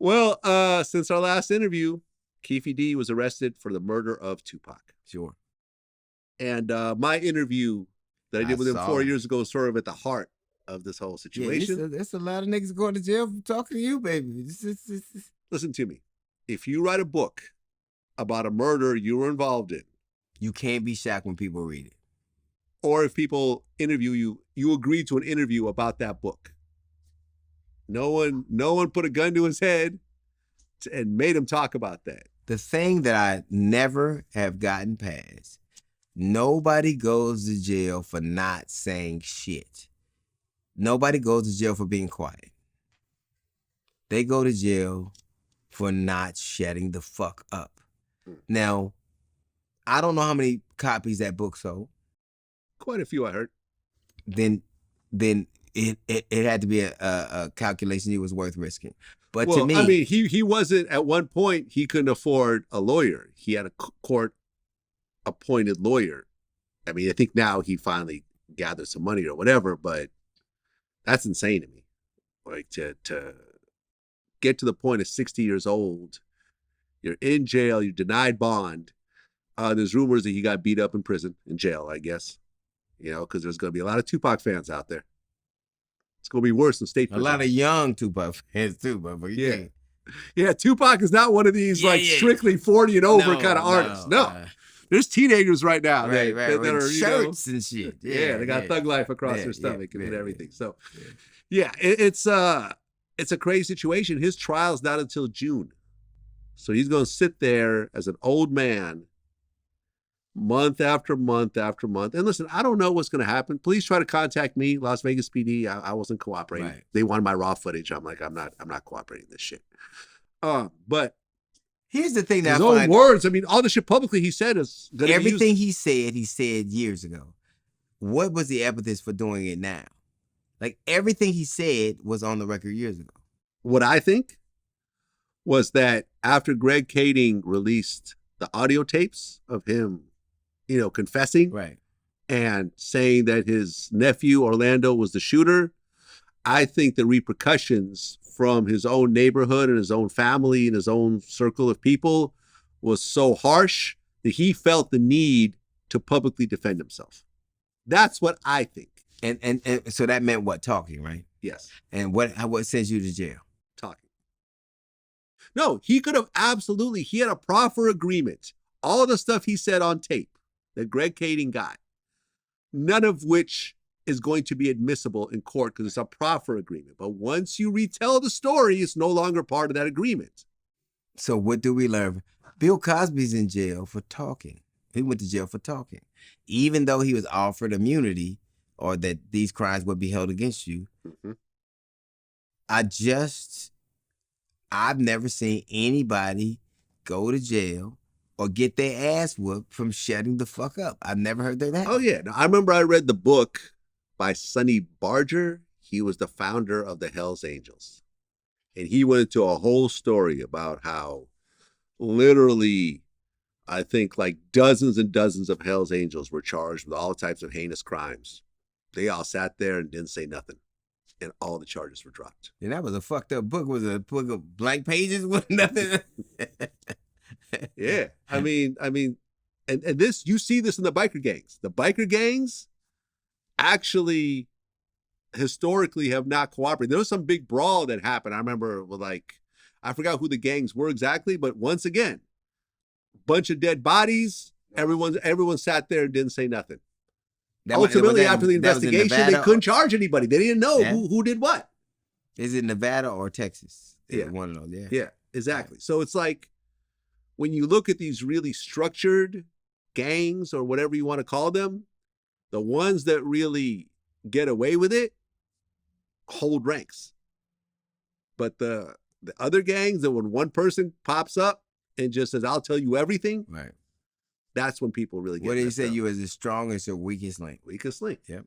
Well, since our last interview, Keefe D was arrested for the murder of Tupac. Sure. And my interview that I did with him 4 it. years ago is sort of at the heart of this whole situation. Yeah, there's a lot of niggas going to jail for talking to you, baby. Listen to me. If you write a book about a murder you were involved in, you can't be shocked when people read it. Or if people interview you, you agree to an interview about that book. No one put a gun to his head and made him talk about that. The thing that I never have gotten past, nobody goes to jail for not saying shit. Nobody goes to jail for being quiet. They go to jail for not shutting the fuck up. Now, I don't know how many copies that book sold. Quite a few, I heard. Then it had to be a calculation it was worth risking. But well, to me, I mean, he wasn't, at one point, he couldn't afford a lawyer. He had a court-appointed lawyer. I mean, I think now he finally gathered some money or whatever, but that's insane to me. Like, to get to the point of 60 years old, you're in jail, you're denied bond. There's rumors that he got beat up in prison, in jail, I guess. You know, because there's going to be a lot of Tupac fans out there. It's going to be worse than state prison. A lot of young Tupac fans too, but yeah. Yeah, Tupac is not one of these strictly 40 and over kind of artists. No. There's teenagers right now that are shirts and shit. Yeah, they got Thug Life across their stomach and everything. So, it's a crazy situation. His trial's not until June. So he's going to sit there as an old man month after month after month. And listen, I don't know what's going to happen. Please try to contact me, Las Vegas PD. I wasn't cooperating. Right. They wanted my raw footage. I'm like, I'm not cooperating this shit. But here's the thing that his own words. I mean, all the shit publicly he said is gonna everything he said years ago. What was the impetus for doing it now? Like everything he said was on the record years ago. What I think was that after Greg Kading released the audio tapes of him, confessing, right, and saying that his nephew Orlando was the shooter, I think the repercussions from his own neighborhood and his own family and his own circle of people was so harsh that he felt the need to publicly defend himself. That's what I think. And so that meant what? Talking, right? Yes. And what sends you to jail? Talking. No, he could have absolutely, he had a proffer agreement. All the stuff he said on tape that Greg Kading got, none of which is going to be admissible in court because it's a proffer agreement. But once you retell the story, it's no longer part of that agreement. So what do we learn? Bill Cosby's in jail for talking. He went to jail for talking. Even though he was offered immunity or that these crimes would be held against you, I've never seen anybody go to jail or get their ass whooped from shutting the fuck up. I've never heard that happen. Oh, yeah. Now, I remember I read the book by Sonny Barger. He was the founder of the Hells Angels. And he went into a whole story about how literally, I think like dozens and dozens of Hells Angels were charged with all types of heinous crimes. They all sat there and didn't say nothing. And all the charges were dropped. And that was a fucked up book. Was a book of blank pages with nothing. Yeah. I mean, and this, you see this in the biker gangs. The biker gangs actually historically have not cooperated. There was some big brawl that happened. I remember I forgot who the gangs were exactly, but once again, bunch of dead bodies. Everyone sat there and didn't say nothing. Ultimately, after the investigation, they couldn't charge anybody. They didn't know who did what. Is it Nevada or Texas? Yeah. One of those, yeah. Yeah, exactly. Yeah. So it's like, when you look at these really structured gangs or whatever you want to call them, the ones that really get away with it hold ranks. But the other gangs that when one person pops up and just says, I'll tell you everything, right, that's when people really get what do you say? You as the strongest or weakest link? Weakest link. Yep.